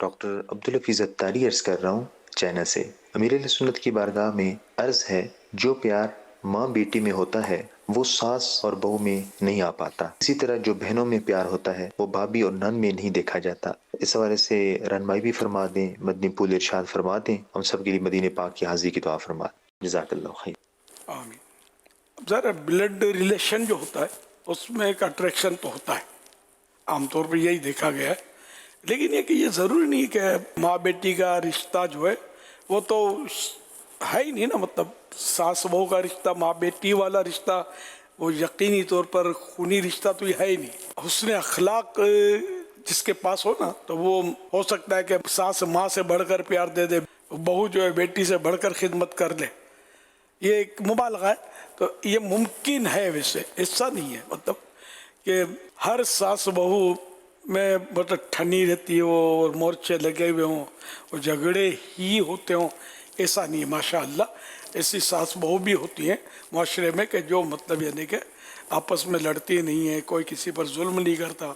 Doctor Abdul Hafeez اتاری عرض کر رہا ہوں چائنا سے۔ امیر اہل سنت کی بارگاہ میں عرض ہے، جو پیار ماں بیٹی میں ہوتا ہے وہ ساس اور بہو میں نہیں آ پاتا، اسی طرح جو بہنوں میں پیار ہوتا ہے وہ بھابھی اور نند میں نہیں دیکھا جاتا۔ اس حوالے سے رہنمائی بھی فرما دیں، مدنی پھول ارشاد فرما دیں، ہم سب کے لیے مدینے پاک کی حاضری کی دعا فرما دیں۔ جزاک اللہ خیر۔ آمین۔ اب ذرا بلڈ ریلیشن جو ہوتا ہے اس میں ایک اٹریکشن تو ہوتا ہے، عام طور پر یہی دیکھا گیا ہے، لیکن یہ کہ یہ ضروری نہیں کہ ماں بیٹی کا رشتہ جو ہے وہ تو ہے ہی نہیں نا، مطلب ساس بہو کا رشتہ، ماں بیٹی والا رشتہ وہ یقینی طور پر خونی رشتہ تو یہ ہے ہی نہیں۔ حسن اخلاق جس کے پاس ہو نا تو وہ ہو سکتا ہے کہ ساس ماں سے بڑھ کر پیار دے دے، بہو جو ہے بیٹی سے بڑھ کر خدمت کر لے، یہ ایک مبالغہ ہے۔ تو یہ ممکن ہے، ویسے ایسا نہیں ہے مطلب کہ ہر ساس بہو میں مطلب ٹھنی رہتی ہو اور مورچے لگے ہوئے ہوں اور جھگڑے ہی ہوتے ہوں، ایسا نہیں ہے۔ ماشاء اللہ ایسی ساس بہو بھی ہوتی ہیں معاشرے میں کہ جو مطلب یعنی کہ آپس میں لڑتی نہیں ہے، کوئی کسی پر ظلم نہیں کرتا،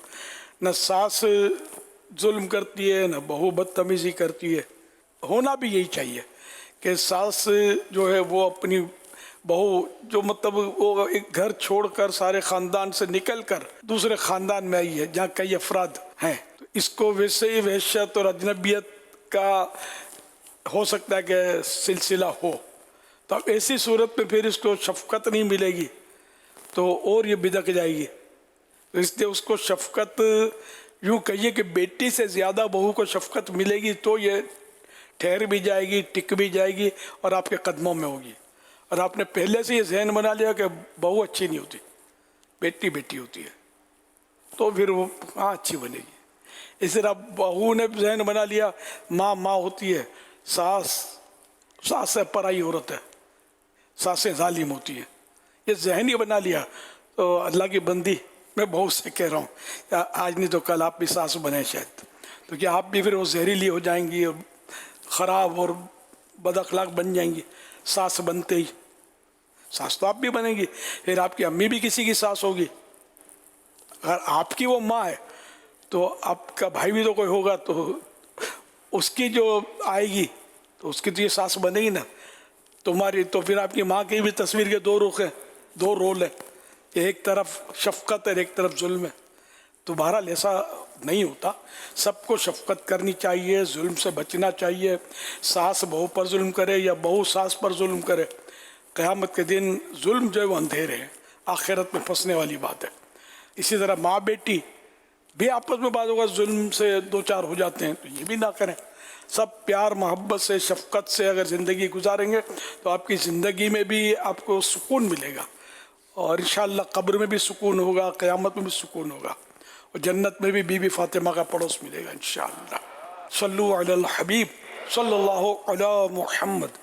نہ ساس ظلم کرتی ہے نہ بہو بدتمیزی کرتی ہے۔ ہونا بھی یہی چاہیے کہ ساس جو ہے وہ اپنی بہو جو مطلب وہ ایک گھر چھوڑ کر سارے خاندان سے نکل کر دوسرے خاندان میں آئی ہے جہاں کئی افراد ہیں، تو اس کو ویسے ہی وحشت اور اجنبیت کا ہو سکتا ہے کہ سلسلہ ہو، تو اب ایسی صورت میں پھر اس کو شفقت نہیں ملے گی تو اور یہ بدک جائے گی۔ تو اس لیے اس کو شفقت، یوں کہیے کہ بیٹی سے زیادہ بہو کو شفقت ملے گی تو یہ ٹھہر بھی جائے گی، ٹک بھی جائے گی اور آپ کے قدموں میں ہوگی۔ اور آپ نے پہلے سے یہ ذہن بنا لیا کہ بہو اچھی نہیں ہوتی، بیٹی بیٹی ہوتی ہے، تو پھر وہ کہاں اچھی بنے گی۔ اس طرح بہو نے ذہن بنا لیا ماں ماں ہوتی ہے، ساس سے پرائی عورت ہے، ساسیں ظالم ہوتی ہیں، یہ ذہن ہی بنا لیا تو اللہ کی بندی میں بہت سے کہہ رہا ہوں آج نہیں تو کل آپ بھی ساس بنے شاید، تو کیا آپ بھی پھر وہ زہریلی ہو جائیں گی اور خراب اور بد اخلاق بن جائیں گی ساس بنتے ہی۔ ساس تو آپ بھی بنیں گی، پھر آپ کی امی بھی کسی کی ساس ہوگی، اگر آپ کی وہ ماں ہے تو آپ کا بھائی بھی تو کوئی ہوگا تو اس کی جو آئے گی تو اس کی تو یہ ساس بنے گی نا تمہاری، تو پھر آپ کی ماں کی بھی تصویر کے دو رخ ہیں، دو رول ہیں، ایک طرف شفقت ہے ایک طرف ظلم ہے۔ تو بہرحال ایسا نہیں ہوتا، سب کو شفقت کرنی چاہیے، ظلم سے بچنا چاہیے۔ ساس بہو پر ظلم کرے یا بہو ساس پر ظلم کرے، قیامت کے دن ظلم جو ہے وہ اندھیرے ہیں، آخرت میں پھنسنے والی بات ہے۔ اسی طرح ماں بیٹی بھی آپس میں بعض اوقات ظلم سے دو چار ہو جاتے ہیں، تو یہ بھی نہ کریں، سب پیار محبت سے شفقت سے اگر زندگی گزاریں گے تو آپ کی زندگی میں بھی آپ کو سکون ملے گا، اور انشاءاللہ قبر میں بھی سکون ہوگا، قیامت میں بھی سکون ہوگا، اور جنت میں بھی بی بی فاطمہ کا پڑوس ملے گا انشاءاللہ۔ صلو علی الحبیب صلی اللہ علی محمد۔